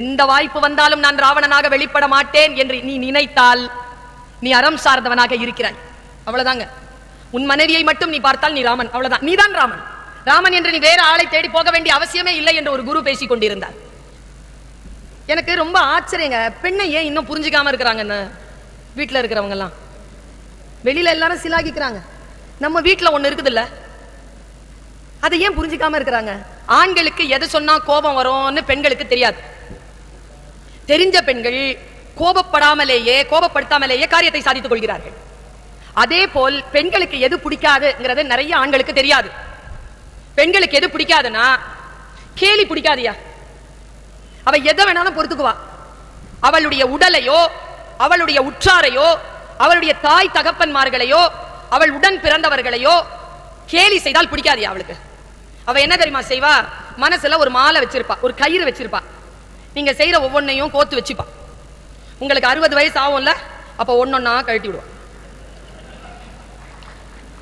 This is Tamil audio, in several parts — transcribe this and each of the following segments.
எந்த வாய்ப்பு வந்தாலும் நான் ராவணனாக வெளிப்பட மாட்டேன் என்று நீ நினைத்தால் நீ அறம் சார்ந்தவனாக இருக்கிறாய். அவ்வளவுதாங்க. உன் மனைவியை மட்டும் நீ பார்த்தால் நீ ராமன், அவ்வளவுதான். நீதான் ராமன். ராமன் என்று நீ வேற ஆளை தேடி போக வேண்டிய அவசியமே இல்லை என்று ஒரு குரு பேசிக் கொண்டிருந்தார். எனக்கு ரொம்ப ஆச்சரியங்க. பெண்ணை ஏன் இன்னும் புரிஞ்சுக்காம இருக்கிறாங்கன்னு வீட்டுல இருக்கிறவங்க எல்லாம். வெளியில எல்லாரும் சிலாகிக்கிறாங்க. நம்ம வீட்டுல ஒண்ணு இருக்குது இல்ல, அதை ஏன் புரிஞ்சுக்காம இருக்கிறாங்க? ஆண்களுக்கு எது சொன்னா கோபம் வரும்னு பெண்களுக்கு தெரியாது. தெரிஞ்ச பெண்கள் கோபப்படுத்தாமலேயே காரியத்தை சாதித்துக் கொள்கிறார்கள். அதே போல் பெண்களுக்கு எது பிடிக்காதுங்கிறது நிறைய ஆண்களுக்கு தெரியாது. பெண்களுக்கு எது பிடிக்காதுன்னா, கேலி பிடிக்காதியா, அவ எதை வேணாலும் பொறுத்துக்குவா. அவளுடைய உடலையோ, அவளுடைய உற்றாரையோ, அவளுடைய தாய் தகப்பன்மார்களையோ, அவள் உடன் பிறந்தவர்களையோ கேலி செய்தால் பிடிக்காதியா அவளுக்கு. அவ என்ன தெரியுமா செய்வா? மனசுல ஒரு மாலை வச்சிருப்பா, ஒரு கயிறு வச்சிருப்பா. நீங்க செய்யற ஒவ்வொன்னையும் கோத்து வச்சுப்பா. உங்களுக்கு 60 வயசு ஆகும்ல, அப்ப ஒன்னொன்னா கழட்டி விடுவா.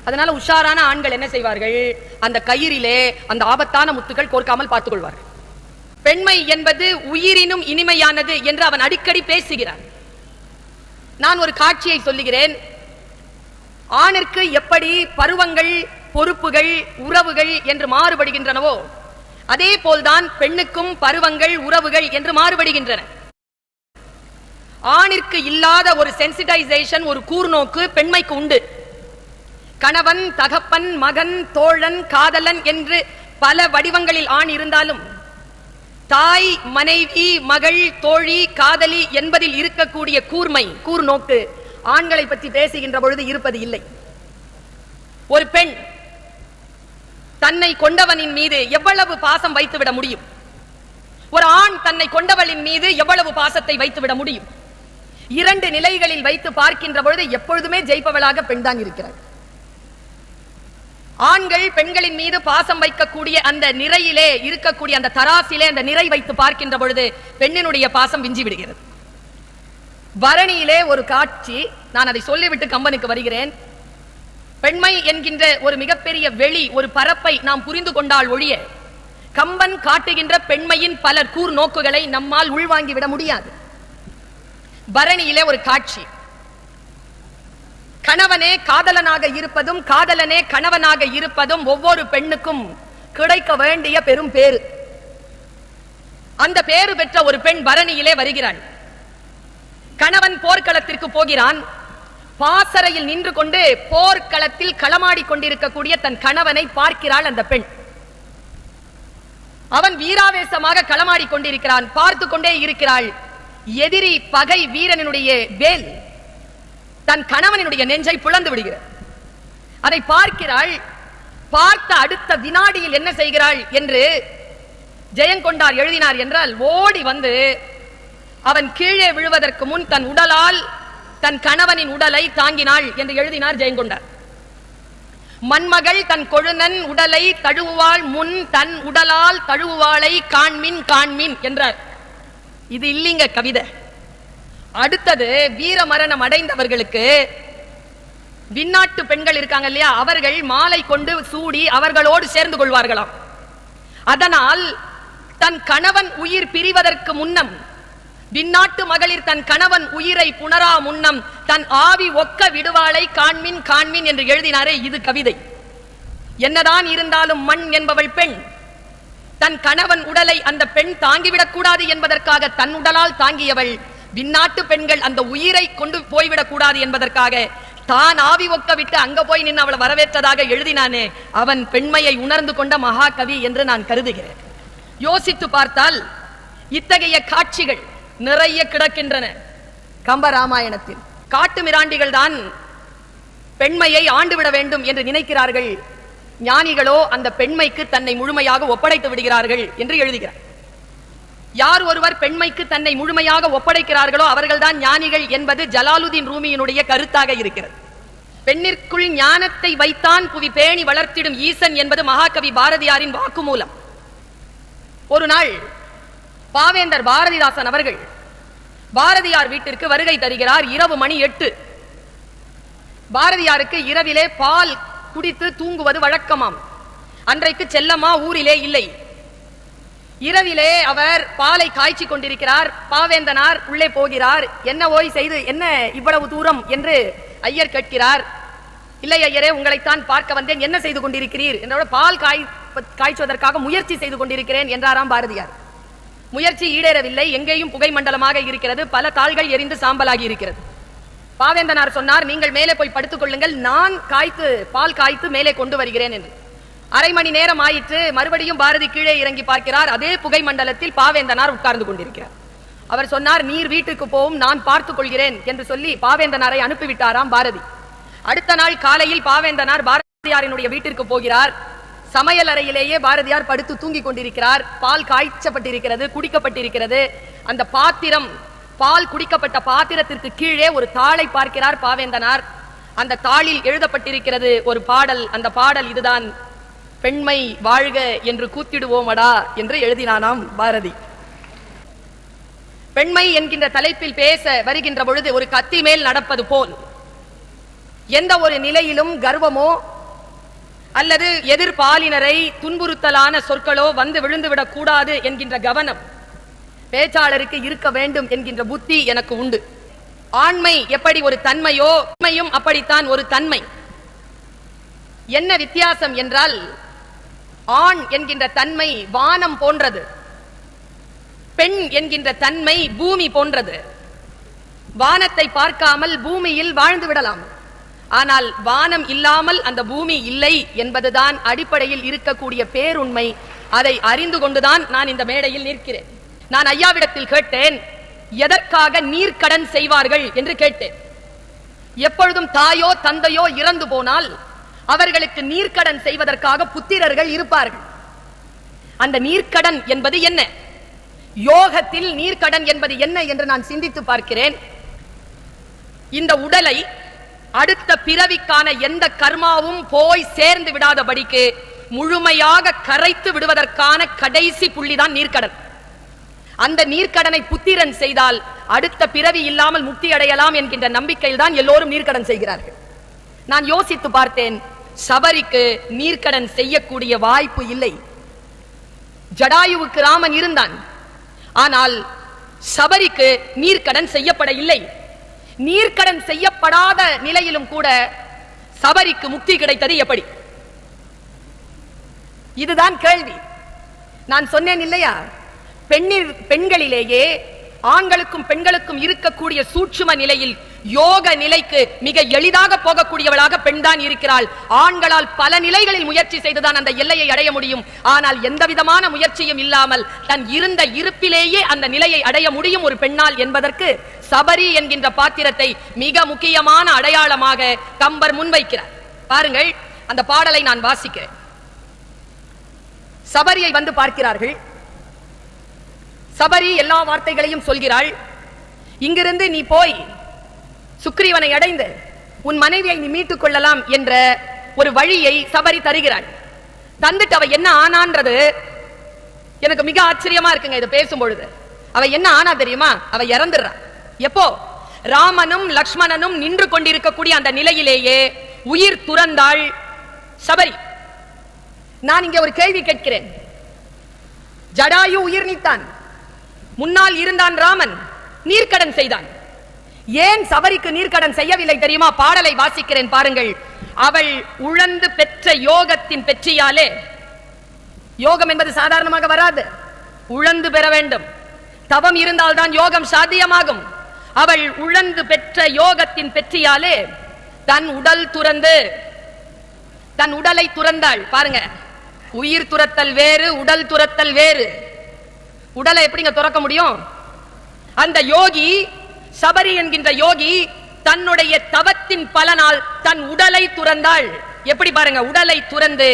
அதனால உஷாரான ஆண்கள் என்ன செய்வார்கள்? அந்த கயிறிலே அந்த ஆபத்தான முத்துக்கள் கோர்க்காமல் பார்த்துக் கொள்வார்கள். பெண்மை என்பது உயிரினும் இனிமையானது என்று அவன் அடிக்கடி பேசுகிறான். நான் ஒரு காட்சியை சொல்லுகிறேன். ஆணிற்கு எப்படி பருவங்கள், பொறுப்புகள், உறவுகள் என்று மாறுபடுகின்றனவோ அதே போல்தான் பெண்ணுக்கும் பருவங்கள், உறவுகள் என்று மாறுபடுகின்றன. ஆணிற்கு இல்லாத ஒரு சென்சிடைசேஷன், ஒரு கூர்நோக்கு பெண்மைக்கு உண்டு. கணவன், தகப்பன், மகன், தோழன், காதலன் என்று பல வடிவங்களில் ஆண் இருந்தாலும் தாய், மனைவி, மகள், தோழி, காதலி என்பதில் இருக்கக்கூடிய கூர்மை, கூர்நோக்கு ஆண்களை பற்றி பேசுகின்ற பொழுது இருப்பது இல்லை. ஒரு பெண் தன்னை கொண்டவனின் மீது எவ்வளவு பாசம் வைத்துவிட முடியும்? ஒரு ஆண் தன்னை கொண்டவளின் மீது எவ்வளவு பாசத்தை வைத்துவிட முடியும்? 2 நிலைகளில் வைத்து பார்க்கின்ற பொழுது எப்பொழுதுமே ஜெயிப்பவளாக பெண் தான் இருக்கிறார். ஆண்கள் பெண்களின் மீது பாசம் வைக்கக்கூடிய அந்த நிறையிலே இருக்கக்கூடிய அந்த தராசிலே அந்த நிறை வைத்து பார்க்கின்ற பொழுது பெண்ணினுடைய பாசம் விஞ்சி விடுகிறது. பரணியிலே ஒரு காட்சி, நான் அதை சொல்லிவிட்டு கம்பனுக்கு வருகிறேன். பெண்மை என்கின்ற ஒரு மிகப்பெரிய வெளி, ஒரு பரப்பை நாம் புரிந்து கொண்டால் ஒழிய கம்பன் காட்டுகின்ற பெண்மையின் பல கூர் நோக்குகளை நம்மால் உள்வாங்கிவிட முடியாது. பரணியிலே ஒரு காட்சி, கணவனே காதலனாக இருப்பதும் காதலனே கணவனாக இருப்பதும் ஒவ்வொரு பெண்ணுக்கும் கிடைக்க வேண்டிய பெரும் பேரு. அந்த பேரு பெற்ற ஒரு பெண் பரணியிலே வருகிறாள். கணவன் போர்க்களத்திற்கு போகிறான். பாசறையில் நின்று கொண்டு போர்க்களத்தில் களமாடி கொண்டிருக்கக்கூடிய தன் கணவனை பார்க்கிறாள் அந்த பெண். அவன் வீராவேசமாக களமாடி கொண்டிருக்கிறான். பார்த்து கொண்டே இருக்கிறாள். எதிரி பகை வீரனுடைய வேல் தன் கணவனுடைய நெஞ்சை பிளந்து விடுகிறார். அதை பார்க்கிறாள். பார்த்த அடுத்த வினாடியில் என்ன செய்கிறாள் என்று ஜெயங்கொண்டார் எழுதினார் என்றால், ஓடி வந்து அவன் கீழே விழுவதற்கு முன் தன் உடலால் தன் கணவனின் உடலை தாங்கினாள் என்று எழுதினார் ஜெயங்கொண்டார். மண்மகள் தன் கொழுநன் உடலை தழுவுவாள் முன் தன் உடலால் தழுவுவாளை காண்மின் காண்மின் என்றார். இது இல்லைங்க கவிதை. அடுத்தது வீர மரணம் அடைந்தவர்களுக்கு விண்ணாட்டு பெண்கள் இருக்காங்க இல்லையா, அவர்கள் மாலை கொண்டு சூடி அவர்களோடு சேர்ந்து கொள்வார்களாம். அதனால் தன் கணவன் உயிர் பிரிவதற்கு முன்னம் விண்ணாட்டு மகளிர் தன் கணவன் உயிரை புணரா முன்னம் தன் ஆவி ஒக்க விடுவாளை காண்மின் காண்மின் என்று எழுதினாரே, இது கவிதை. என்னதான் இருந்தாலும் மண் என்பவள் பெண். தன் கணவன் உடலை அந்த பெண் தாங்கிவிடக் கூடாது என்பதற்காக தன் உடலால் தாங்கியவள். விண்ணாட்டு பெண்கள் அந்த உயிரை கொண்டு போய்விடக் கூடாது என்பதற்காக தான் ஆவி ஒக்க விட்டு அங்க போய் நின்று அவளை வரவேற்றதாக எழுதினானே, அவன் பெண்மையை உணர்ந்து கொண்ட மகாகவி என்று நான் கருதுகிறேன். யோசித்து பார்த்தால் இத்தகைய காட்சிகள் நிறைய கிடக்கின்றன கம்பராமாயணத்தில். காட்டு மிராண்டிகள் தான் பெண்மையை ஆண்டுவிட வேண்டும் என்று நினைக்கிறார்கள். ஞானிகளோ அந்த பெண்மைக்கு தன்னை முழுமையாக ஒப்படைத்து விடுகிறார்கள் என்று எழுதுகிறார். யார் ஒருவர் பெண்மைக்கு தன்னை முழுமையாக ஒப்படைக்கிறார்களோ அவர்கள்தான் ஞானிகள் என்பது ஜலாலுதீன் ரூமியினுடைய கருத்தாக இருக்கிறது. பெண்ணிற்குள் ஞானத்தை வைத்தான் புவி பேணி வளர்த்திடும் ஈசன் என்பது மகாகவி பாரதியாரின் வாக்குமூலம். ஒரு நாள் பாவேந்தர் பாரதிதாசன் அவர்கள் பாரதியார் வீட்டிற்கு வருகை தருகிறார். இரவு மணி 8. பாரதியாருக்கு இரவிலே பால் குடித்து தூங்குவது வழக்கமாம். அன்றைக்கு செல்லம்மா ஊரிலே இல்லை. இரவிலே அவர் பாலை காய்ச்சி கொண்டிருக்கிறார். பாவேந்தனார் உள்ளே போகிறார். என்ன ஓய் செய்து என்ன இவ்வளவு தூரம் என்று ஐயர் கேட்கிறார். இல்லை ஐயரே, உங்களைத்தான் பார்க்க வந்தேன், என்ன செய்து கொண்டிருக்கிறீர் என்றோட பால் காய்ச்சுவதற்காக முயற்சி செய்து கொண்டிருக்கிறேன் என்றாராம் பாரதியார். முயற்சி ஈடேறவில்லை. எங்கேயும் புகை மண்டலமாக இருக்கிறது, பல தாள்கள் எரிந்து சாம்பலாகி இருக்கிறது. பாவேந்தனார் சொன்னார், நீங்கள் மேலே போய் படுத்துக் கொள்ளுங்கள், நான் பால் காய்த்து மேலே கொண்டு வருகிறேன் என்று. அரை மணி நேரம் ஆயிற்று. மறுபடியும் பாரதி கீழே இறங்கி பார்க்கிறார். அதே புகை மண்டலத்தில் பாவேந்தனார் உட்கார்ந்து கொண்டிருக்கிறார். அவர் சொன்னார், நீர் வீட்டுக்கு போவும், நான் பார்த்துக் கொள்கிறேன் என்று சொல்லி பாவேந்தனாரை அனுப்பிவிட்டாராம் பாரதி. அடுத்த நாள் காலையில் பாவேந்தனார் பாரதியாரினுடைய வீட்டிற்கு போகிறார். சமையல் அறையிலேயே பாரதியார் படுத்து தூங்கிக் கொண்டிருக்கிறார். பால் காய்ச்சப்பட்டிருக்கிறது, குடிக்கப்பட்டிருக்கிறது. அந்த பாத்திரம், பால் குடிக்கப்பட்ட பாத்திரத்திற்கு கீழே ஒரு தாளை பார்க்கிறார் பாவேந்தனார். அந்த தாளில் எழுதப்பட்டிருக்கிறது ஒரு பாடல். அந்த பாடல் இதுதான், பெண்மை வாழ்க என்று கூத்திடுவோமடா என்று எழுதினானாம் பாரதி. பெண்மை என்கின்ற தலைப்பில் பேச வருகின்ற பொழுது ஒரு கத்தி மேல் நடப்பது போல் எந்த ஒரு நிலையிலும் கர்வமோ அல்லது எதிர்பாலினரை துன்புறுத்தலான சொற்களோ வந்து விழுந்துவிடக் கூடாது என்கின்ற கவனம் பேச்சாளருக்கு இருக்க வேண்டும் என்கின்ற புத்தி எனக்கு உண்டு. ஆண்மை எப்படி ஒரு தன்மையோ, பெண்மையும் அப்படித்தான் ஒரு தன்மை. என்ன வித்தியாசம் என்றால், ஆண் என்கின்ற தன்மை வானம் போன்றது, பெண் என்கின்ற தன்மை பூமி போன்றது. வானத்தை பார்க்காமல் பூமியில் வாழ்ந்து விடலாம், ஆனால் வானம் இல்லாமல் அந்த பூமி இல்லை என்பதுதான் அடிப்படையில் இருக்கக்கூடிய பேருண்மை. அதை அறிந்து கொண்டுதான் நான் இந்த மேடையில் நிற்கிறேன். நான் ஐயாவிடத்தில் கேட்டேன், எதற்காக நீர்க்கடன் செய்வார்கள் என்று கேட்டேன். எப்பொழுதும் தாயோ தந்தையோ இறந்து போனால் அவர்களுக்கு நீர்க்கடன் செய்வதற்காக புத்திரர்கள் இருப்பார்கள். அந்த நீர்க்கடன் என்பது என்ன, யோகத்தில் நீர்க்கடன் என்பது என்ன என்று நான் சிந்தித்து பார்க்கிறேன். இந்த உடலை அடுத்த பிறவிக்கான எந்த கர்மாவும் போய் சேர்ந்து விடாதபடிக்கு முழுமையாக கரைத்து விடுவதற்கான கடைசி புள்ளிதான் நீர்க்கடன். அந்த நீர்க்கடனை புத்திரன் செய்தால் அடுத்த பிறவி இல்லாமல் முக்தி அடையலாம் என்கின்ற நம்பிக்கையில் தான் எல்லோரும் நீர்க்கடன் செய்கிறார்கள். நான் யோசித்து பார்த்தேன், சபரிக்கு நீர்க்கடன் செய்யக்கூடிய வாய்ப்பு இல்லை. ஜடாயுவுக்கு ராமன் இருந்தான், ஆனால் சபரிக்கு நீர்க்கடன் செய்யப்பட இல்லை. நீர்க்கடன் செய்யப்படாத நிலையிலும் கூட சபரிக்கு முக்தி கிடைத்தது எப்படி? இதுதான் கேள்வி. நான் சொன்னேன் இல்லையா, பெண்களிலேயே ஆண்களுக்கும் பெண்களுக்கும் இருக்கக்கூடிய சூட்சும நிலையில் யோக நிலைக்கு மிக எளிதாக போகக்கூடியவளாக பெண் தான் இருக்கிறாள். ஆண்களால் பல நிலைகளில் முயற்சி செய்துதான் அந்த எல்லையை அடைய முடியும். ஆனால் எந்த விதமான முயற்சியும் இல்லாமல் தன் இருந்த இருப்பிலேயே அந்த நிலையை அடைய முடியும் ஒரு பெண்ணால் என்பதற்கு சபரி என்கின்ற பாத்திரத்தை மிக முக்கியமான அடையாளமாக கம்பர் முன்வைக்கிறார். பாருங்கள், அந்த பாடலை நான் வாசிக்கிறேன். சபரியை வந்து பார்க்கிறார்கள். சபரி எல்லா வார்த்தைகளையும் சொல்கிறாள். இங்கிருந்து நீ போய் சுக்ரீவனை அடைந்து உன் மனைவியை நீ மீட்டுக் கொள்ளலாம் என்ற ஒரு வழியை சபரி தருகிறாள். தந்துட்டு அவ என்ன ஆனான்றது எனக்கு மிக ஆச்சரியமா இருக்குங்க. இது பேசும் பொழுது அவ என்ன ஆனா தெரியுமா? அவ இறந்துடுறா. எப்போ? ராமனும் லக்ஷ்மணனும் நின்று கொண்டிருக்கக்கூடிய அந்த நிலையிலேயே உயிர் துறந்தாள் சபரி. நான் இங்கே ஒரு கேள்வி கேட்கிறேன். ஜடாயு உயிர் நீத்தான், முன்னால் இருந்தான் ராமன், நீர்க்கடன் செய்தான். ஏன் சபரிக்கு நீர்க்கடன் செய்யவில்லை தெரியுமா? பாடலை வாசிக்கிறேன் பாருங்கள். அவள் உழந்து பெற்ற யோகத்தின் பெற்றியாலே, யோகம் என்பது சாதாரணமாக வராது, உழந்து பெற வேண்டும். தவம் இருந்தால்தான் யோகம் சாத்தியமாகும். அவள் உழந்து பெற்ற யோகத்தின் பெற்றியாலே தன் உடல் துறந்து, தன் உடலை துறந்தாள். பாருங்க, உயிர் துறத்தல் வேறு, உடல் துறத்தல் வேறு. உடலை எப்படிங்க துறக்க முடியும்? அந்த யோகி, சபரி என்கின்ற யோகி, தன்னுடைய தவத்தின் பலனால் தன் உடலை துறந்தாள். எப்படி பாருங்க, உடலை துறந்து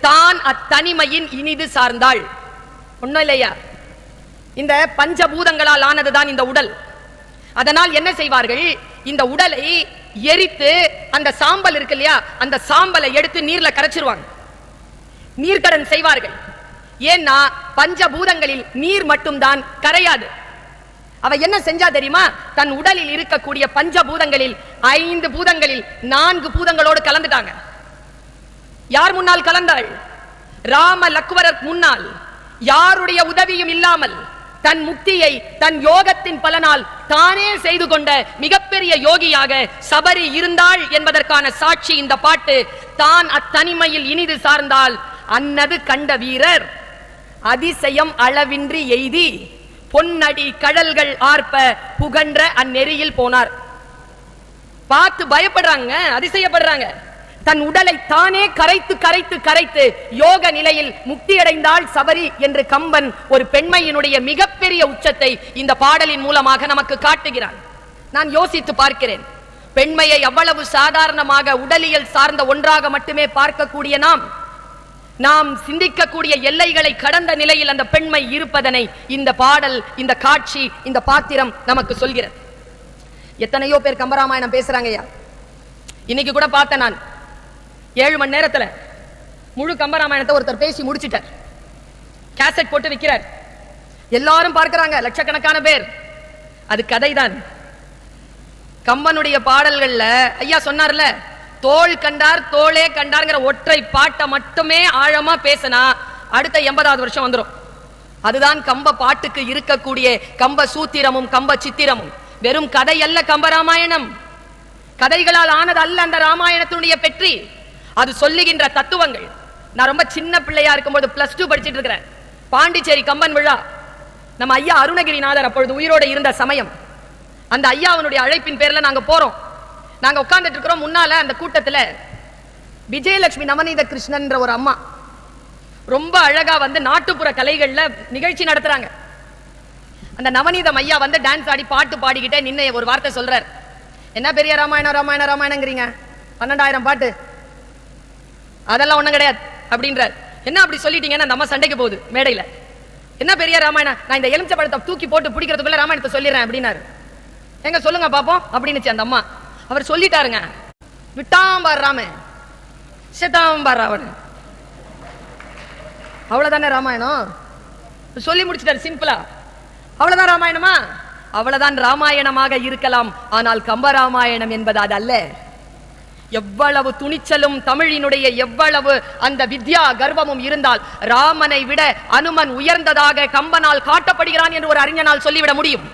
தான் அத்தனிமையின் இனிது சார்ந்தாள். ஒண்ணும் இல்லையா? இந்த பஞ்சபூதங்களால் ஆனதுதான் இந்த உடல். அதனால் என்ன செய்வார்கள், இந்த உடலை எரித்து அந்த சாம்பல் இருக்கு இல்லையா, அந்த சாம்பலை எடுத்து நீர்ல கரைச்சிருவாங்க, நீர்க்கடன் செய்வார்கள். ஏன்னா பஞ்சபூதங்களில் நீர் மட்டும்தான் கரையாது. அவ என்ன செஞ்சா தெரியுமா? தன் உடலில் இருக்கக்கூடிய பஞ்சபூதங்களில் 5 பூதங்களில் 4 பூதங்களோடு கலந்துட்டாங்க. யார் முன்னால் கலந்தாள்? ராம லக்வரர் முன்னால். யாருடைய உதவியும் இல்லாமல் தன் முக்தியை தன் யோகத்தின் பலனால் தானே செய்து கொண்ட மிகப்பெரிய யோகியாக சபரி இருந்தாள் என்பதற்கான சாட்சி இந்த பாட்டு. தான் அத்தனிமையில் இனிது சார்ந்தால் அன்னது கண்ட வீரர் அதிசயம் அளவின்றி எய்தி பொன்னடி கடல்கள் ஆர்ப்ப புகன்ற அந்நெறியில் போனார். பார்த்து பயப்படுறாங்க, அதிசயப்படுறாங்க. தன் உடலை தானே கரைத்து கரைத்து கரைத்து யோக நிலையில் முக்தி அடைந்தாள் சபரி என்று கம்பன் ஒரு பெண்மையினுடைய மிகப்பெரிய உச்சத்தை இந்த பாடலின் மூலமாக நமக்கு காட்டுகிறான். நான் யோசித்து பார்க்கிறேன், பெண்மையை அவ்வளவு சாதாரணமாக உடலியல் சார்ந்த ஒன்றாக மட்டுமே பார்க்கக்கூடிய நாம் சிந்திக்கக்கூடிய எல்லைகளை கடந்த நிலையில் அந்த பெண்மை இருப்பதனை இந்த பாடல், இந்த காட்சி, இந்த பாத்திரம் நமக்கு சொல்கிறது. எத்தனையோ பேர் கம்பராமாயணம் பேசுறாங்கய்யா. இன்னைக்கு கூட பார்த்தேன், நான் 7 மணி நேரத்துல முழு கம்பராமாயணத்தை ஒருத்தர் பேசி முடிச்சிட்டார். கேசட் போட்டு விற்கிறார், எல்லாரும் பார்க்கிறாங்க, லட்சக்கணக்கான பேர். அது கதைதான். கம்பனுடைய பாடல்கள்ல ஐயா சொன்னார்ல, தோள் கண்டார் தோளே கண்டார்ங்கிற ஒற்றை பாட்டை மட்டுமே ஆழமா பேசினா அடுத்த 80வது வருஷம் வந்துடும். அதுதான் கம்ப பாட்டுக்கு இருக்கக்கூடிய கம்ப சூத்திரமும் கம்ப சித்திரமும். வெறும் கதை அல்ல கம்பராமாயணம், கதைகளால் ஆனது அல்ல அந்த ராமாயணத்தினுடைய பெற்றி. அது சொல்லுகின்ற தத்துவங்கள். நான் ரொம்ப சின்ன பிள்ளையா இருக்கும்போது +2 படிச்சிட்டு இருக்கிறேன். பாண்டிச்சேரி கம்பன் விழா. நம்ம ஐயா அருணகிரிநாதர் அப்பொழுது உயிரோடு இருந்த சமயம். அந்த ஐயாவுடைய அழைப்பின் பேர்ல நாங்க போறோம். நாங்க உட்கார்ந்துட்டு இருக்கிறோம். முன்னால அந்த கூட்டத்துல விஜயலட்சுமி நவநீத கிருஷ்ணன் ஒரு அம்மா ரொம்ப அழகா வந்து நாட்டுப்புற கலைகள்ல நிகழ்ச்சி நடத்துறாங்க. அந்த நவநீதம் ஐயா வந்து டான்ஸ் ஆடி பாட்டு பாடிக்கிட்டே நின்ன ஒரு வார்த்தை சொல்றார். என்ன பெரிய ராமாயணம் ராமாயணம் ராமாயணங்கிறீங்க, 12,000 பாட்டு, அதெல்லாம் ஒண்ணும் கிடையாது அப்படின்றார். என்ன அப்படி சொல்லிட்டீங்கன்னா நம்ம சண்டைக்கு போகுது மேடையில. என்ன பெரிய ராமாயணம், நான் இந்த எலுமிச்சை பழத்தை தூக்கி போட்டு பிடிக்கிறதுக்குள்ள ராமாயணத்தை சொல்லிடுறேன் அப்படின்னாரு. எங்க சொல்லுங்க பாப்போம் அப்படின்னுச்சு அந்த அம்மா. அவர் சொல்லிட்டாருங்க, விட்டாம்பார் ராம செத்தாம்பார் ராவன், அவ்வளவுதானே ராமாயணம். சொல்லி முடிச்சிட்டாரு சிம்பிளா. அவ்வளவுதான் ராமாயணமா? அவ்வளவுதான் ராமாயணமாக இருக்கலாம். ஆனால் கம்பராமாயணம் என்பது அது அல்ல. எவ்வளவு துணிச்சலும் தமிழினுடைய எவ்வளவு அந்த வித்யா கர்வமும் இருந்தால் ராமனை விட அனுமன் உயர்ந்ததாக கம்பனால் காட்டப்படுகிறான் என்று ஒரு அறிஞனால் சொல்லிவிட முடியும்.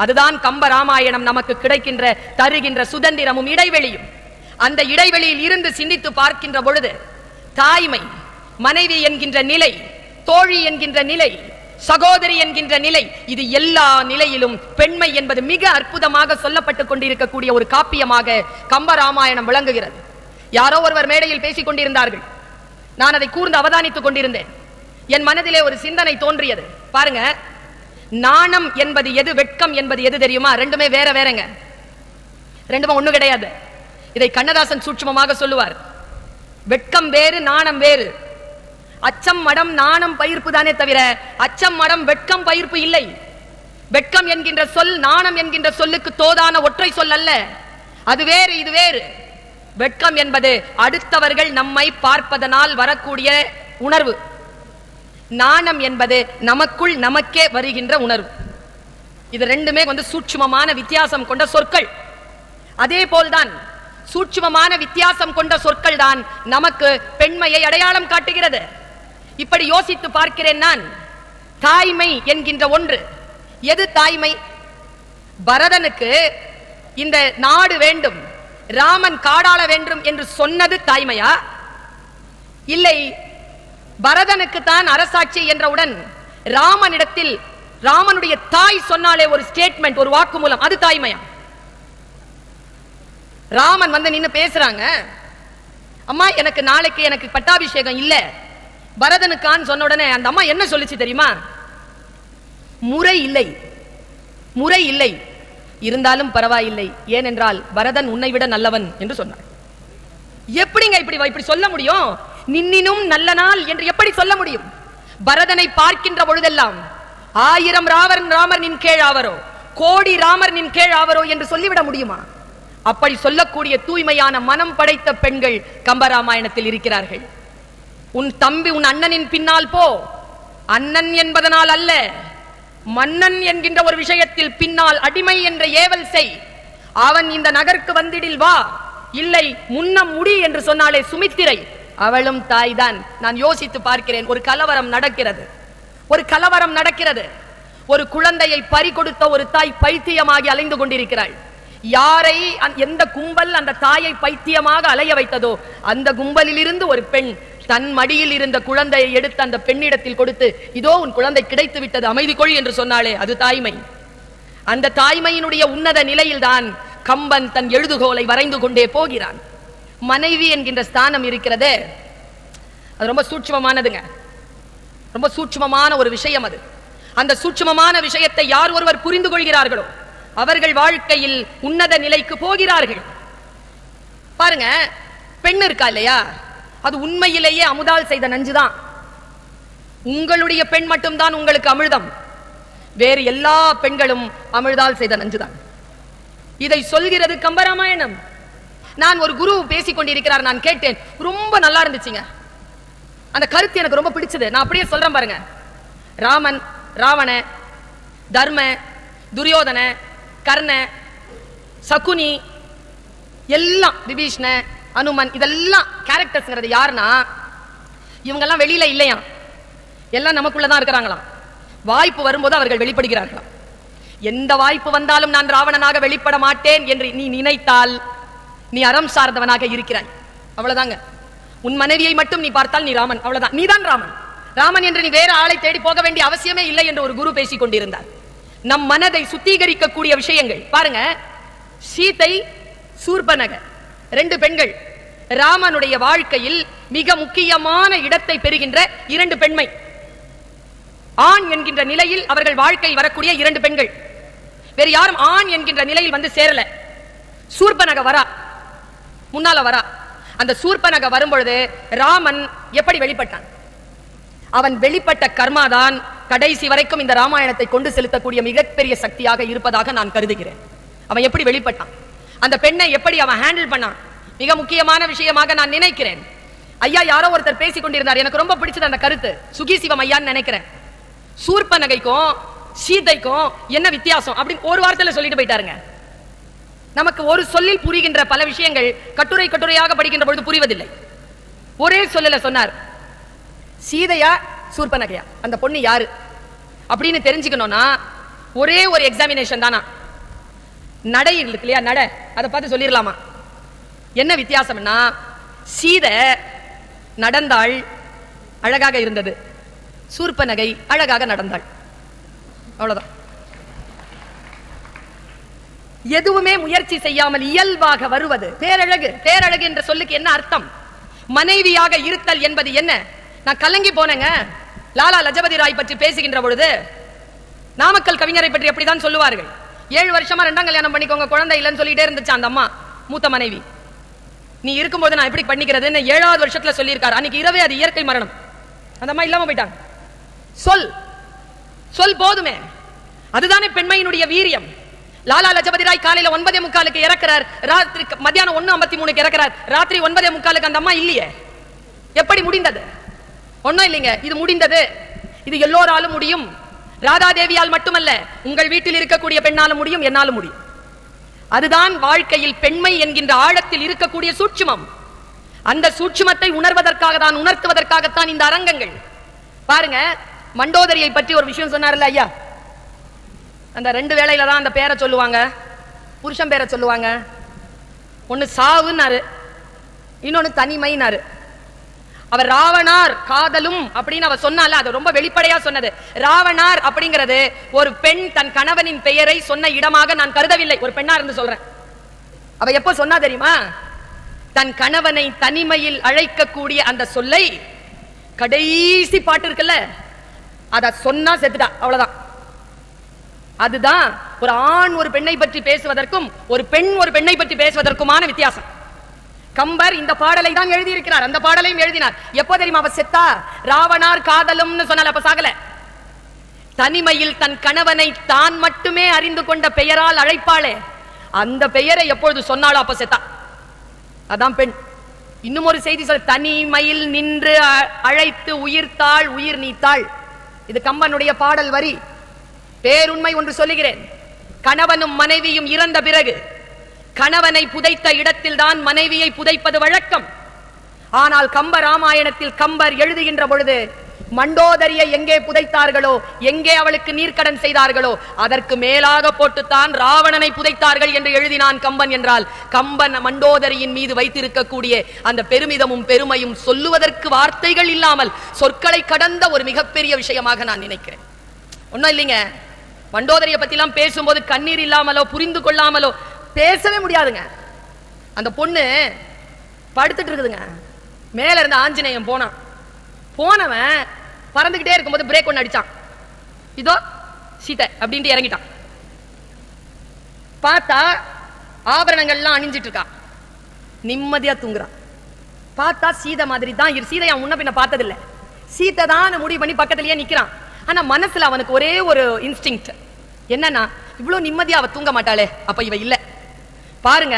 அதுதான் கம்பராமாயணம் நமக்கு கிடைக்கின்ற தருகின்ற சுதந்திரமும் இடைவெளியும். அந்த இடைவெளியில் இருந்து சிந்தித்து பார்க்கின்ற பொழுது தாய்மை, மனைவி என்கின்ற நிலை, தோழி என்கின்ற நிலை, சகோதரி என்கின்ற நிலை, இது எல்லா நிலையிலும் பெண்மை என்பது மிக அற்புதமாக சொல்லப்பட்டுக் கொண்டிருக்கக்கூடிய ஒரு காப்பியமாக கம்பராமாயணம் விளங்குகிறது. யாரோ ஒருவர் மேடையில் பேசிக் கொண்டிருந்தார்கள். நான் அதை கூர்ந்து அவதானித்துக் கொண்டிருந்தேன். என் மனதிலே ஒரு சிந்தனை தோன்றியது. பாருங்க, நாணம் என்பது எது, வெட்கம் என்பது எது தெரியுமா? ரெண்டுமே வேற வேறங்க, ரெண்டுமே ஒண்ணு கிடையாது. இதை கண்ணதாசன் சூட்சுமமாக சொல்லுவார். வெட்கம் வேறு, நாணம் வேறு. அச்சம் மடம் நாணம் பயிர்ப்பு தானே தவிர அச்சம் மடம் வெட்கம் பயிர்ப்பு இல்லை. வெட்கம் என்கின்ற சொல் நாணம் என்கின்ற சொல்லுக்கு தோதான ஒற்றை சொல் அல்ல. அது வேறு, இது வேறு. வெட்கம் என்பது அடுத்தவர்கள் நம்மை பார்ப்பதனால் வரக்கூடிய உணர்வு. நாணம் என்பது நமக்குள் நமக்கே வருகின்ற உணர்வு. இது ரெண்டுமே சூட்சுமமான வித்தியாசம் கொண்ட சொற்கள். அதே போல்தான் சூட்சுமமான வித்தியாசம் கொண்ட சொற்கள் தான் நமக்கு பெண்மையை அடையாளம் காட்டுகிறது. இப்படி யோசித்து பார்க்கிறேன் நான். தாய்மை என்கின்ற ஒன்று எது தாய்மை? பரதனுக்கு இந்த நாடு வேண்டும், ராமன் காடாள வேண்டும் என்று சொன்னது தாய்மையா? இல்லை, பரதனுக்கு தான் அரசாட்சி என்றவுடன் ராமனிடத்தில் ராமனுடைய தாய் சொன்னாலே ஒரு ஸ்டேட்மெண்ட், ஒரு வாக்குமூலம், அது தாய்மையா? ராமன் நின்னு பேசுறாங்க, அம்மா எனக்கு நாளைக்கு எனக்கு பட்டாபிஷேகம் இல்ல, பரதனுக்கான் சொன்ன உடனே அந்த அம்மா என்ன சொல்லிச்சு தெரியுமா? முறை இல்லை, முறை இல்லை, இருந்தாலும் பரவாயில்லை, ஏனென்றால் பரதன் உன்னை விட நல்லவன் என்று சொன்னார். எப்படிங்க இப்படி சொல்ல முடியும்? நின்னினும் நல்ல நாள் என்று எப்படி சொல்ல முடியும்? பரதனை பார்க்கின்ற பொழுதெல்லாம் 1000 ராமர் நின் கீழ் ஆவரோ, கோடி ராமர் நின் கீழ் ஆவரோ என்று சொல்லிவிட முடியுமா? அப்படி சொல்லக்கூடிய தூய்மையான மனம் படைத்த பெண்கள் கம்பராமாயணத்தில் இருக்கிறார்கள். உன் தம்பி உன் அண்ணனின் பின்னால் போ, அண்ணன் என்பதனால் அல்ல, மன்னன் என்கின்ற ஒரு விஷயத்தில் பின்னால் அடிமை என்ற ஏவல் செய். அவன் இந்த நகருக்கு வந்திடில் வா, இல்லை முன்னம் முடி என்று சொன்னாலே சுமித்திரை, அவளும் தாய்தான். நான் யோசித்து பார்க்கிறேன், ஒரு கலவரம் நடக்கிறது. ஒரு கலவரம் நடக்கிறது. ஒரு குழந்தையை பறி கொடுத்த ஒரு தாய் பைத்தியமாகி அலைந்து கொண்டிருக்கிறாள். யாரை, எந்த கும்பல் அந்த தாயை பைத்தியமாக அலைய வைத்ததோ அந்த கும்பலில் இருந்து ஒரு பெண் தன் மடியில் இருந்த குழந்தையை எடுத்து அந்த பெண்ணிடத்தில் கொடுத்து, இதோ உன் குழந்தை கிடைத்து விட்டது, அமைதி கொள் என்று சொன்னாலே அது தாய்மை. அந்த தாய்மையினுடைய உன்னத நிலையில்தான் கம்பன் தன் எழுதுகோலை வரைந்து கொண்டே போகிறான். மனைவி என்கின்ற ஸ்தானம் இருக்கிறது, அது ரொம்ப சூட்சுமமானதுங்க, ரொம்ப சூட்சுமமான ஒரு விஷயம். அது அந்த சூட்சுமமான விஷயத்தை யார் ஒருவர் புரிந்து கொள்கிறார்களோ அவர்கள் வாழ்க்கையில் உன்னத நிலைக்கு போகிறார்கள். பாருங்க, பெண் இருக்கா இல்லையா, அது உண்மையிலேயே அமுதால் செய்த நஞ்சுதான். உங்களுடைய பெண் மட்டும்தான் உங்களுக்கு அமிர்தம், வேறு எல்லா பெண்களும் அமிர்தால் செய்த நஞ்சுதான். இதை சொல்கிறது கம்பராமாயணம். நான் ஒரு குரு பேசிக் கொண்டிருக்கிறார், நான் கேட்டேன், ரொம்ப நல்லா இருந்துச்சுங்க, அந்த கருத்து எனக்கு ரொம்ப பிடிச்சது. நான் அப்படியே சொல்றேன் பாருங்க. ராமன், ராவண, தர்ம, துரியோதன, கர்ண, சகுனி, எல்லாம் விபீஷ்ண, அனுமன், இதெல்லாம் கேரக்டர்ஸ்ங்கிறது யாருன்னா இவங்கெல்லாம் வெளியில இல்லையா, எல்லாம் நமக்குள்ளதான் இருக்கிறாங்களாம். வாய்ப்பு வரும்போது அவர்கள் வெளிப்படுகிறார்களாம். எந்த வாய்ப்பு வந்தாலும் நான் ராவணனாக வெளிப்பட மாட்டேன் என்று நீ நினைத்தால் நீ அறம் சார்ந்தவனாக இருக்கிறாய், அவ்வளவுதாங்க. உன் மனைவியை மட்டும் நீ பார்த்தால் நீ ராமன், அவ்வளவுதான், நீதான் ராமன். ராமன் என்று நீ வேற ஆளை தேடி போக வேண்டிய அவசியமே இல்லை என்று ஒரு குரு பேசிக் கொண்டிருந்தார். நம் மனதை சுத்திகரிக்கக்கூடிய விஷயங்கள் பாருங்க. சீதை, சூர்பனக, 2 பெண்கள் ராமனுடைய வாழ்க்கையில் மிக முக்கியமான இடத்தை பெறுகின்ற 2 பெண்மை. ஆண் என்கின்ற நிலையில் அவர்கள் வாழ்க்கையில் வரக்கூடிய 2 பெண்கள். வேறு யாரும் ஆண் என்கின்ற நிலையில் வந்து சேரல. சூர்பனக வரா, முன்னால வரா. அந்த சூர்பனக வரும்பொழுது ராமன் எப்படி வெளிப்பட்டான்? அவன் வெளிப்பட்ட கர்மாதான் கடைசி வரைக்கும் இந்த ராமாயணத்தை கொண்டு செலுத்தக்கூடிய மிகப்பெரிய சக்தியாக இருப்பதாக நான் கருதுகிறேன். அவன் எப்படி வெளிப்பட்டான், அந்த பெண்ணை எப்படி அவன் ஹேண்டில் பண்ணான், மிக முக்கியமான விஷயமாக நான் நினைக்கிறேன். ஐயா யாரோ ஒருத்தர் பேசிக் கொண்டிருந்தார், எனக்கு ரொம்ப பிடிச்சது அந்த கருத்து. சுகி சிவம் ஐயான்னு நினைக்கிறேன். சூர்பனகைக்கும் சீதைக்கும் என்ன வித்தியாசம் அப்படின்னு ஒரு வார்த்தையில சொல்லிட்டு போயிட்டாருங்க. நமக்கு ஒரு சொல்லில் புரிகின்ற பல விஷயங்கள் கட்டுரை கட்டுரையாக படிக்கின்ற பொழுது புரிவதில்லை. ஒரே சொல்லல சொன்னார், சீதையா சூர்பனகையா, அந்த பொண்ணு யாரு அப்படின்னு தெரிஞ்சுக்கணும்னா ஒரே ஒரு எக்ஸாமினேஷன் தானா, நடை இருக்கு இல்லையா, நட, அதை பார்த்து சொல்லிடலாமா என்ன வித்தியாசம்னா, சீதை நடந்தாள், அழகாக இருந்தது, சூர்பனகை அழகாக நடந்தாள், அவ்வளவுதான். எதுவுமே முயற்சி செய்யாமல் இயல்பாக வருவது பேரழகு. பேரழகு என்ற சொல்லுக்கு என்ன அர்த்தம்? மனைவியாக இருத்தல் என்பது என்ன? நான் கலங்கி போனேங்க. லாலா லஜபதி ராய் பற்றி பேசுகின்ற பொழுது நாமக்கல் கவிஞரை பற்றி அப்படிதான் சொல்லுவார்கள். 7 வருஷமா 2ஆம் கல்யாணம் பண்ணிக்கோங்க, குழந்தை இல்லைன்னு சொல்லிட்டே இருந்துச்சு அந்த அம்மா, மூத்த மனைவி. நீ இருக்கும்போது நான் எப்படி பண்ணிக்கிறதுன்னு 7வது வருஷத்துல சொல்லியிருக்காரு. அன்னைக்கு இரவே அது இயற்கை மரணம், அந்த அம்மா இல்லாம போயிட்டாங்க. சொல் போதுமே, அதுதானே பெண்மையினுடைய வீரியம். லாலா லஜபதி ராய் காலையில 9:45 இறக்கிறார், ராத்திரி மத்தியானம் 1:53 இறக்கிறார், ராத்திரி 9:45 அந்த அம்மா இல்லையே. எப்படி முடிந்தது? ஒன்னும் இல்லைங்க, இது முடிந்தது. இது எல்லோராலும் முடியும். ராதாதேவியால் மட்டுமல்ல, உங்கள் வீட்டில் இருக்கக்கூடிய பெண்ணாலும் முடியும், என்னாலும் முடியும். அதுதான் வாழ்க்கையில் பெண்மை என்கின்ற ஆழத்தில் இருக்கக்கூடிய சூட்சுமம். அந்த சூட்சுமத்தை உணர்வதற்காக தான், உணர்த்துவதற்காகத்தான் இந்த அரங்கங்கள். பாருங்க, மண்டோதரியை பற்றி ஒரு விஷயம் சொன்னார்ல ஐயா, அந்த 2 வேளையில தான் அந்த பேரை சொல்லுவாங்க, புருஷன் பேரை சொல்லுவாங்க. ஒன்னு சாவுன்னாரு, இன்னொன்னு தனிமைனாரு. அவர் ராவணார் காதலும் அப்படின்னு அவர் சொன்னால, அது ரொம்ப வெளிப்படையா சொன்னது. ராவணார் அப்படிங்கிறது ஒரு பெண் தன் கணவனின் பெயரை சொன்ன இடமாக நான் கருதவில்லை. ஒரு பெண்ணா இருந்து சொல்றேன். அவ எப்போ சொன்னா தெரியுமா? தன் கணவனை தனிமையில் அழைக்கக்கூடிய அந்த சொல்லை கடைசி பாட்டு இருக்குல்ல, அத சொன்னா செத்துட்டா, அவ்வளவுதான். அதுதான் ஒரு ஆண் ஒரு பெண்ணை பற்றி பேசுவதற்கும் ஒரு பெண் ஒரு பெண்ணை பற்றி பேசுவதற்குமான வித்தியாசம். கம்பர் இந்த பாடலை தான் எழுதியிருக்கிறார், அந்த பாடலையும் எழுதினார். எப்போ தெரியுமா அவ செத்தா? ராவணார் காதலும்னு சொன்னால, அப்ப சாகல. தனிமையில் தன் கணவனை தான் மட்டுமே அறிந்து கொண்ட பெயரால் அழைப்பாளே, அந்த பெயரை எப்பொழுது சொன்னாலும் அப்ப செத்தா. அதான் பெண். இன்னும் ஒரு செய்தி சொல்ல, தனிமையில் நின்று அழைத்து உயிர்த்தாள் உயிர் நீத்தாள். இது கம்பனுடைய பாடல் வரி. பேருண்மை ஒன்று சொல்லுகிறேன். கணவனும் மனைவியும் இறந்த பிறகு கணவனை புதைத்த இடத்தில் தான் மனைவியை புதைப்பது வழக்கம். ஆனால் கம்ப ராமாயணத்தில் கம்பர் எழுதுகின்ற பொழுது மண்டோதரியை எங்கே புதைத்தார்களோ, எங்கே அவளுக்கு நீர்க்கடன் செய்தார்களோ அதற்கு மேலாக போட்டுத்தான் ராவணனை புதைத்தார்கள் என்று எழுதினான் கம்பன் என்றால், கம்பன் மண்டோதரியின் மீது வைத்திருக்கக்கூடிய அந்த பெருமிதமும் பெருமையும் சொல்லுவதற்கு வார்த்தைகள் இல்லாமல் சொற்களை கடந்த ஒரு மிகப்பெரிய விஷயமாக நான் நினைக்கிறேன். ஒன்னும் இல்லைங்க, மண்டோதரியை பத்தி எல்லாம் பேசும்போது கண்ணீர் இல்லாமலோ புரிந்து கொள்ளாமலோ பேசவே முடியாதுங்க. அந்த பொண்ணு படுத்துட்டு இருக்குதுங்க, மேல இருந்த ஆஞ்சநேயன் போனவன் பறந்துகிட்டே இருக்கும்போது பிரேக் ஒன்று அடிச்சான். இதோ சீதை அப்படின்ட்டு இறங்கிட்டான். பார்த்தா ஆபரணங்கள்லாம் அணிஞ்சிட்டு இருக்கா, நிம்மதியா தூங்குறான். பார்த்தா சீதை மாதிரி தான். சீதை அவன் முன்ன பின்ன பார்த்ததில்லை. சீதை தான் முடிவு பண்ணி பக்கத்திலேயே நிக்கிறான். ஆனா மனசுல அவனுக்கு ஒரே ஒரு இன்ஸ்டிங், என்னன்னா இவ்வளவு நிம்மதியா அவ தூங்க மாட்டாளே, அப்ப இவ இல்ல. பாருங்க,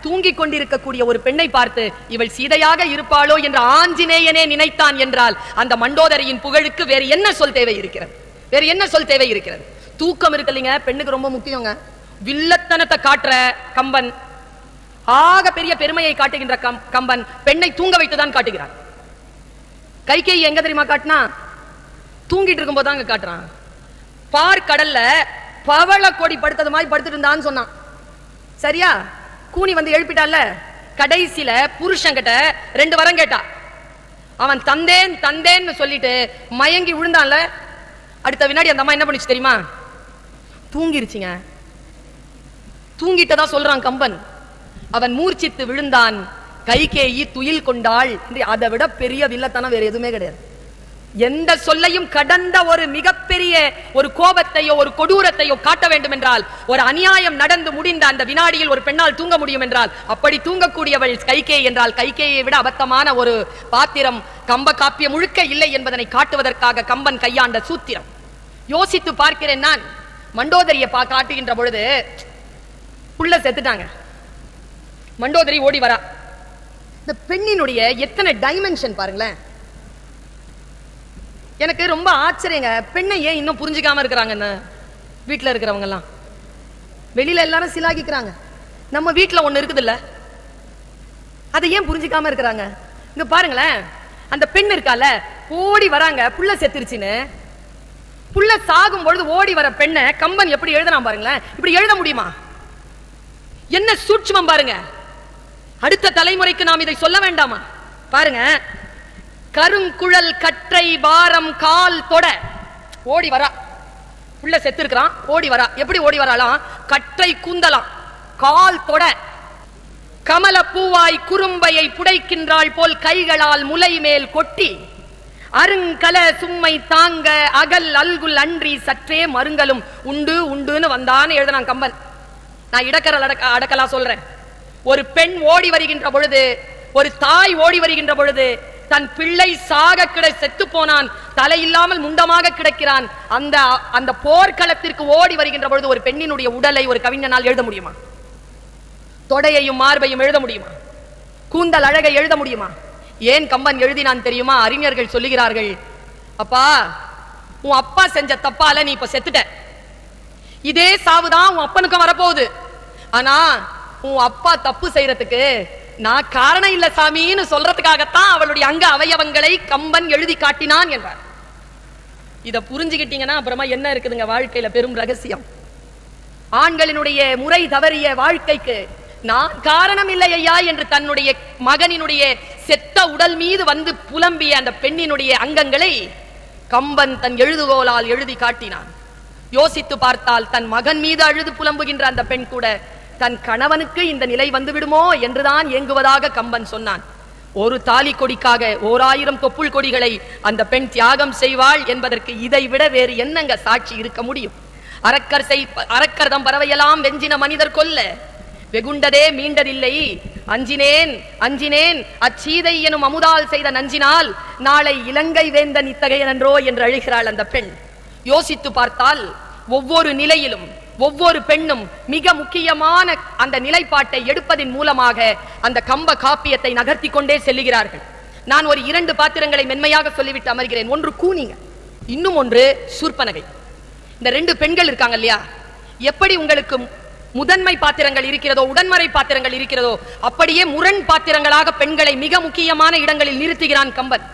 தூங்கிக் கொண்டிருக்கக்கூடிய ஒரு பெண்ணை பார்த்து இவள் சீதையாக இருப்பாளோ என்று ஆஞ்சநேயனே நினைத்தான் என்றால் அந்த மண்டோதரியின் புகழுக்கு வேறு என்ன சொல் தேவை இருக்கிறது? வேறு என்ன சொல் தேவை இருக்கிறது? தூக்கம் இருக்கு இல்லைங்க, பெண்ணுக்கு ரொம்ப முக்கியங்க. வில்லத்தனத்தை காட்டுற கம்பன், ஆக பெரிய பெருமையை காட்டுகின்ற கம்பன் பெண்ணை தூங்க வைத்துதான் காட்டுகிறான். கைகேயி எங்க தெரியுமா காட்டினா? தூங்கிட்டு இருக்கும் போது காட்டுறான். பார் கடல்ல பவள கொடி படுத்தது மாதிரி படுத்துட்டு இருந்தான்னு சொன்னான். சரியா? கூனி வந்து எழுப்பிட்டால. கடைசியில புருஷங்கிட்ட 2 வரம் கேட்டா. அவன் தந்தேன் தந்தேன்னு சொல்லிட்டு மயங்கி விழுந்தான்ல. அடுத்த வினாடி அந்த அம்மா என்ன பண்ணிச்சு தெரியுமா? தூங்கிருச்சுங்க. தூங்கிட்டதா சொல்றான் கம்பன். அவன் மூர்ச்சித்து விழுந்தான். கைகேயி துயில் கொண்டாள். அதை விட பெரிய வில்லத்தனம் வேற எதுவுமே கிடையாது. எந்த சொல்லையும் கடந்த ஒரு மிகப்பெரிய ஒரு கோபத்தையோ ஒரு கொடூரத்தையோ காட்ட வேண்டும் என்றால், ஒரு அநியாயம் நடந்து முடிந்த அந்த வினாடியில் ஒரு பெண்ணால் தூங்க முடியும் என்றால், அப்படி தூங்கக்கூடியவள் கைகேயி என்றால், கைகேயை விட அபத்தமான ஒரு பாத்திரம் கம்ப காப்பியம் முழுக்க இல்லை என்பதனை காட்டுவதற்காக கம்பன் கையாண்ட சூத்திரம். யோசித்து பார்க்கிறேன் நான். மண்டோதரியை காட்டுகின்ற பொழுது புள்ள செத்துட்டாங்க. மண்டோதரி ஓடி வரா. இந்த பெண்ணினுடைய எத்தனை டைமென்ஷன் பாருங்களேன். எனக்கு ரொம்ப ஆச்சரியங்க. பெண்ணை ஏன் இன்னும் புரிஞ்சுக்காம இருக்கிறாங்கன்னு வீட்டுல இருக்கிறவங்க எல்லாம். வெளியில எல்லாரும் சிலாகிக்கிறாங்க. நம்ம வீட்டுல ஒண்ணு இருக்குது இல்ல, அதை ஏன் புரிஞ்சுக்காம இருக்கிறாங்க? இங்க பாருங்களேன், அந்த பெண் இருக்கால, ஓடி வராங்க புள்ள செத்துருச்சுன்னு. புள்ள சாகும் பொழுது ஓடி வர பெண்ணை கம்பன் எப்படி எழுதலாம் பாருங்களேன். இப்படி எழுத முடியுமா? என்ன சூட்சுமம் பாருங்க. அடுத்த தலைமுறைக்கு நாம் இதை சொல்ல வேண்டாமா? பாருங்க, கருங்குழல் கற்றை வாரம் கால் தொட ஓடி வரா. புள்ள செத்து இருக்கிறான், ஓடி வரா. எப்படி ஓடி வராலாம்? கற்றை கூந்தலாம், கால் தொட. கமல பூவாய் குறும்பையை புடைக்கின்றாள் போல் கைகளால் முலை மேல் கொட்டி அருங்கல சும்மை தாங்க அகல் அல்குல் அன்றி சற்றே மருங்கலும் உண்டு உண்டுன்னு வந்தான்னு எழுதினான் கம்பன். நான் இடக்கரல் அடக்கலா சொல்றேன். ஒரு பெண் ஓடி வருகின்ற பொழுது, ஒரு தாய் ஓடி வருகின்ற பொழுது, தன் பிள்ளை சாக செத்து போனான், தலை இல்லாமல் முண்டமாக கிடக்கிறான். அந்த போர்க்களத்திற்கு ஓடி வருகின்ற பொழுது ஒரு பெண்ணினுடைய உடலை ஒரு கவிஞனால் எழுத முடியுமா? தொடையையும் மார்பையும் எழுத முடியுமா? கூந்தல் அழகை எழுத முடியுமா? ஏன் கம்பன் எழுதினான் தெரியுமா? அறிஞர்கள் சொல்லுகிறார்கள், அப்பா உன் அப்பா செஞ்ச தப்பால நீ இப்ப செத்துட்ட. இதே சாவுதான் உன் அப்பனுக்கும் வரப்போகுது. ஆனா உன் அப்பா தப்பு செய்யறதுக்கு நான் காரணம் இல்ல சாமின்னு சொல்றதுக்காகத்தான் அவளுடைய அங்க அவயவங்களை கம்பன் எழுதி காட்டினான் என்றார். இத புரிஞ்சுக்கிட்டீங்கன்னா அப்புறமா என்ன இருக்குதுங்க வாழ்க்கையில பெரும் ரகசியம். ஆண்களினுடைய முறை தவறிய வாழ்க்கைக்கு நான் காரணம் இல்லை ஐயா என்று தன்னுடைய மகனினுடைய செத்த உடல் மீது வந்து புலம்பிய அந்த பெண்ணினுடைய அங்கங்களை கம்பன் தன் எழுதுகோலால் எழுதி காட்டினான். யோசித்து பார்த்தால் தன் மகன் மீது அழுது புலம்புகின்ற அந்த பெண் கூட தன் கணவனுக்கு இந்த நிலை வந்து விடுமோ என்றுதான் ஏங்குவதாக கம்பன் சொன்னான். ஒரு தாலி கொடிக்காக 1000 தொப்புள் கொடிகளை அந்த பெண் தியாகம் செய்வாள் என்பதற்கு இதை விட வேறு என்னங்க சாட்சி இருக்க முடியும்? அரக்கர்தம் பறவையெல்லாம் வெஞ்சின மனிதர் கொல்ல வெகுண்டதே மீண்டதில்லை. அஞ்சினேன் அஞ்சினேன் அச்சீதை எனும் அமுதால் செய்த நஞ்சினால் நாளை இலங்கை வேந்தன் இத்தகையனன்றோ என்று அழுகிறாள் அந்த பெண். யோசித்து பார்த்தால் ஒவ்வொரு நிலையிலும் ஒவ்வொரு பெண்ணும் மிக முக்கியமான அந்த நிலைப்பாட்டை எடுப்பதின் மூலமாக அந்த கம்ப காப்பியத்தை நகர்த்தி கொண்டே செல்லுகிறார்கள். நான் ஒரு 2 பாத்திரங்களை மென்மையாக சொல்லிவிட்டு அமர்கிறேன். ஒன்று கூனிங்க, இன்னும் ஒன்று சூர்பனகை. இந்த 2 பெண்கள் இருக்காங்க இல்லையா, எப்படி உங்களுக்கு முதன்மை பாத்திரங்கள் இருக்கிறதோ உடன்மறை பாத்திரங்கள் இருக்கிறதோ அப்படியே முரண் பாத்திரங்களாக பெண்களை மிக முக்கியமான இடங்களில் நிறுத்துகிறான் கம்பன்.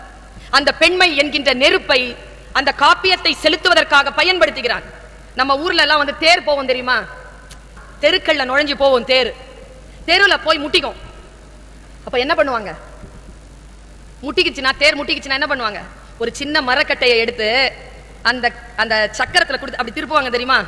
அந்த பெண்மை என்கின்ற நெருப்பை அந்த காப்பியத்தை செலுத்துவதற்காக பயன்படுத்துகிறான். நம்ம ஊர்ல எல்லாம் வந்து தேர் போவோம் தெரியுமா, தெருக்கள்ல நுழைஞ்சு போவோம், தெருல போய் முட்டிக்கும். அப்ப என்ன பண்ணுவாங்க, முட்டிக்குச்சுன்னா, தேர் முட்டிக்குச்சுன்னா என்ன பண்ணுவாங்க, ஒரு சின்ன மரக்கட்டையை எடுத்து அந்த அந்த சக்கரத்துல கொடுத்து அப்படி திருப்புவாங்க தெரியுமா,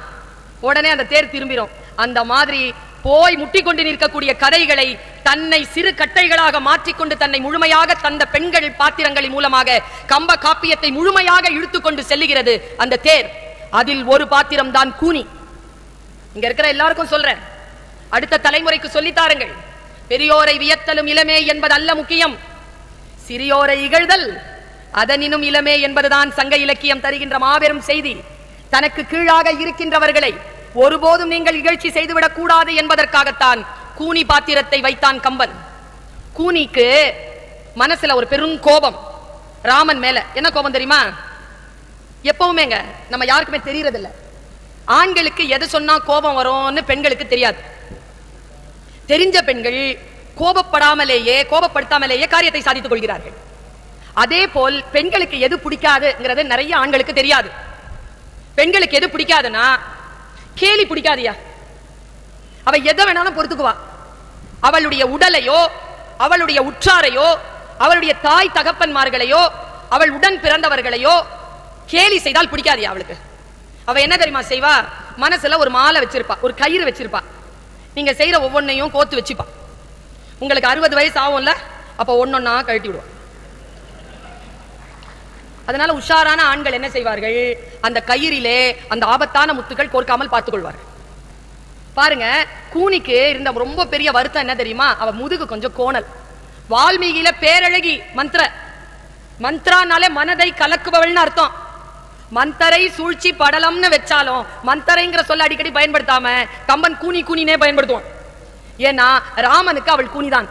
உடனே அந்த தேர் திரும்பிடும். அந்த மாதிரி போய் முட்டி கொண்டு நிற்கக்கூடிய கதைகளை தன்னை சிறு கட்டைகளாக மாற்றிக்கொண்டு தன்னை முழுமையாக தந்த பெண்கள் பாத்திரங்களின் மூலமாக கம்ப காப்பியத்தை முழுமையாக இழுத்துக்கொண்டு செல்லுகிறது அந்த தேர். அதில் ஒரு பாத்திரம் தான் கூனி. இங்க இருக்கிற எல்லாருக்கும் சொல்றேன், அடுத்த தலைமுறைக்கு சொல்லித்தாருங்கள். பெரியோரை வியத்தலும் இளமே என்பது அல்ல முக்கியம், சிறியோரை இகழ்தல் அதனினும் இளமே என்பதுதான் சங்க இலக்கியம் தருகின்ற மாபெரும் செய்தி. தனக்கு கீழாக இருக்கின்றவர்களை ஒருபோதும் நீங்கள் இகழ்ச்சி செய்துவிடக் கூடாது என்பதற்காகத்தான் கூனி பாத்திரத்தை வைத்தான் கம்பன். கூனிக்கு மனசுல ஒரு பெரும் கோபம் ராமன் மேல. என்ன கோபம் தெரியுமா, எப்பவுமேங்க நம்ம யாருக்குமே தெரியறதில்ல. ஆண்களுக்கு எது சொன்னா கோபம் வரும்னு பெண்களுக்கு தெரியாது. தெரிஞ்ச பெண்கள் கோபப்படுத்தாமலேயே காரியத்தை சாதித்துக் கொள்கிறார்கள். அதே போல் பெண்களுக்கு எது பிடிக்காதுங்கிறது நிறைய ஆண்களுக்கு தெரியாது. பெண்களுக்கு எது பிடிக்காதுன்னா, கேலி பிடிக்காதியா, அவ எதை வேணாலும் பொறுத்துக்குவா. அவளுடைய உடலையோ, அவளுடைய உற்றாரையோ, அவளுடைய தாய் தகப்பன்மார்களையோ, அவள் உடன் பிறந்தவர்களையோ கேலி செய்தால் பிடிக்காதியா அவளுக்கு. அவ என்ன தெரியுமா செய்வா, மனசுல ஒரு மாலை வச்சிருப்பா, ஒரு கயிறு வச்சிருப்பா. நீங்க செய்யற ஒவ்வொன்னையும் கோத்து வச்சுப்பா. உங்களுக்கு 60 வயசு ஆகும்ல, அப்ப ஒன்னொன்னா கழட்டி விடுவா. அதனால உஷாரான ஆண்கள் என்ன செய்வார்கள், அந்த கயிறிலே அந்த ஆபத்தான முத்துக்கள் கோர்க்காமல் பார்த்துக் கொள்வார்கள். பாருங்க, கூனிக்கு இருந்த ரொம்ப பெரிய வருத்தம் என்ன தெரியுமா, அவ முதுகு கொஞ்சம் கோணல். வால்மீகியில பேரழகி மந்த்ரானாலே மனதை கலக்குபவள்னு அர்த்தம். மந்தரை சூழ்ச்சி படலம்னு வச்சாலும் மந்தரைங்கிற சொல்ல அடிக்கடி பயன்படுத்தாம கம்பன் கூனினே பயன்படுத்துவான். ஏன்னா ராமனுக்கு அவள் கூனிதான்.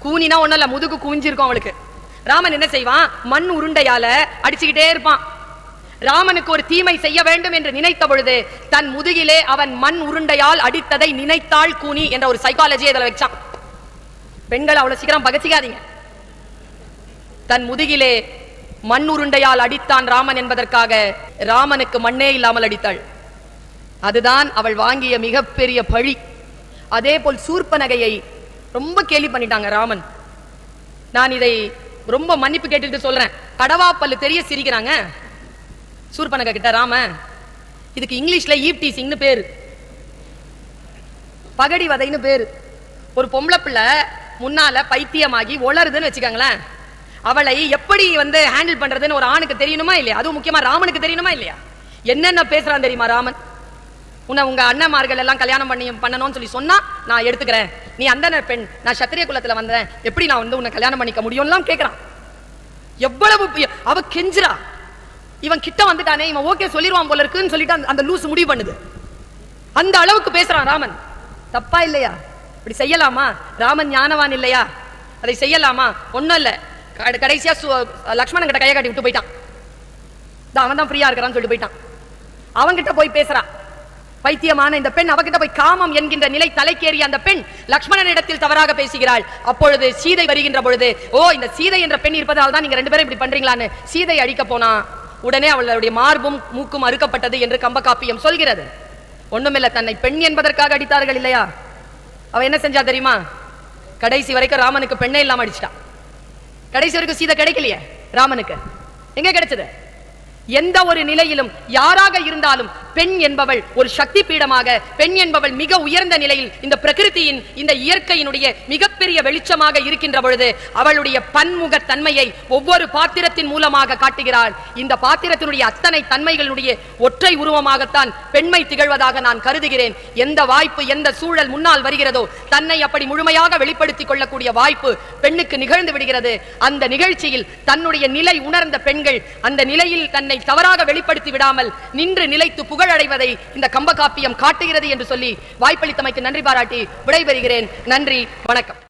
கூனினா ஒண்ணும் இல்ல, முதுகு குவிஞ்சிருக்கும் அவளுக்கு. ராமன் என்ன செய்வான், மண் உருண்டையால அடிச்சுக்கிட்டே இருப்பான். ராமனுக்கு ஒரு தீமை செய்ய வேண்டும் என்று நினைத்த பொழுது தன் முதுகிலே அவன் மண் உருண்டையால் அடித்ததை நினைத்தாள் கூனி என்ற ஒரு சைக்காலஜி இதுல வச்சான். பெண்கள் அவ்வளவு சீக்கிரம் பகச்சிக்காதீங்க. தன் முதுகிலே மண் உருண்டையால் அடித்தான் ராமன் என்பதற்காக ராமனுக்கு மண்ணே இல்லாமல் அடித்தாள். அதுதான் அவள் வாங்கிய மிகப்பெரிய பழி. அதே போல் சூர்பனகையை ரொம்ப கேலி பண்ணிட்டாங்க ராமன். நான் இதை ரொம்ப மன்னிப்பு கேட்டுட்டு சொல்றேன். கடவா பல்லு தெரிய சிரிக்கிறாங்க சூர்பனகை கிட்ட ராம. இதுக்கு இங்கிலீஷ்ல ஈவ் டீசிங்னு பேரு, பகடி வதைன்னு பேரு. ஒரு பொம்பளை பிள்ளை முன்னால பைத்தியமாகி ஒளருதுன்னு வச்சுக்காங்களேன், அவளை எப்படி வந்து ஹேண்டில் பண்றதுன்னு ஒரு ஆணுக்கு தெரியணுமா இல்லையா? அதுவும் முக்கியமா ராமனுக்கு தெரியணுமா இல்லையா? என்னென்ன பேசுறான் தெரியுமா ராமன். உங்க அண்ணன்மார்கள் எல்லாம் கல்யாணம் பண்ணணும்னு சொல்லி சொன்னா நான் எடுத்துக்கிறேன், நீ அந்த பெண், நான் சத்திரிய குலத்துல வந்தேன், எப்படி நான் வந்து உன்னை கல்யாணம் பண்ணிக்க முடியும்லாம் கேட்கிறான். எவ்வளவு அவ கெஞ்சுறா. இவன் கிட்ட வந்துட்டானே, இவன் ஓகே சொல்லிடுவான் போல இருக்குன்னு சொல்லிட்டு அந்த லூசு முடிவு பண்ணுது. அந்த அளவுக்கு பேசுறான் ராமன். தப்பா இல்லையா? இப்படி செய்யலாமா? ராமன் ஞானவான் இல்லையா? அதை செய்யலாமா? ஒன்னும் இல்ல. கடைசியா லக்ஷ்மணன் கிட்ட கையை காட்டி விட்டு போயிட்டான். அவன் தான் ஃப்ரீயா இருக்கிறான்னு சொல்லிட்டு போயிட்டான். அவன்கிட்ட போய் பேசுறா பைத்தியமான இந்த பெண். அவகிட்ட போய் காமம் என்கின்ற நிலை தலைக்கேறிய அந்த பெண் லக்ஷ்மணனிடத்தில் தவறாக பேசுகிறாள். அப்பொழுது சீதை வருகின்ற பொழுது, ஓ இந்த சீதை என்ற பெண் இருப்பதால் தான் நீங்க 2 பேரும் இப்படி பண்றீங்களான்னு சீதை அடிக்க போனா உடனே அவளுடைய மார்பும் மூக்கும் அறுக்கப்பட்டது என்று கம்பகாப்பியம் சொல்கிறது. ஒண்ணுமில்ல, தன்னை பெண் என்பதற்காக அடித்தார்கள் இல்லையா? அவ என்ன செஞ்சா தெரியுமா? கடைசி வரைக்கும் ராமனுக்கு பெண்ணே இல்லாம அடிச்சிட்டான். கடைசி வரைக்கும் சீதை கிடைக்கலையே ராமனுக்கு. எங்க கிடைச்சது? எந்த ஒரு நிலையிலும் யாராக இருந்தாலும் பெண் என்பவள் ஒரு சக்தி பீடமாக, பெண் என்பவள் மிக உயர்ந்த நிலையில் இந்த பிரகிருதியின் இந்த இயற்கையினுடைய மிகப்பெரிய வெளிச்சமாக இருக்கின்ற பொழுது அவளுடைய பன்முக தன்மையை ஒவ்வொரு பாத்திரத்தின் மூலமாக காட்டுகிறாள். இந்த பாத்திரத்தினுடைய அத்தனை தன்மைகளுடைய ஒற்றை உருவமாகத்தான் பெண்மை திகழ்வதாக நான் கருதுகிறேன். எந்த வாய்ப்பு எந்த சூழல் முன்னால் வருகிறதோ தன்னை அப்படி முழுமையாக வெளிப்படுத்திக் கொள்ளக்கூடிய வாய்ப்பு பெண்ணுக்கு நிகழ்ந்து விடுகிறது. அந்த நிகழ்ச்சியில் தன்னுடைய நிலை உணர்ந்த பெண்கள் அந்த நிலையில் தன்னை தவறாக வெளிப்படுத்தி விடாமல் நின்று நிலைத்து புகழடைவதை இந்த கம்பகாப்பியம் காட்டுகிறது என்று சொல்லி வாய்ப்பளித்தமைக்கு நன்றி பாராட்டி விடைபெறுகிறேன். நன்றி, வணக்கம்.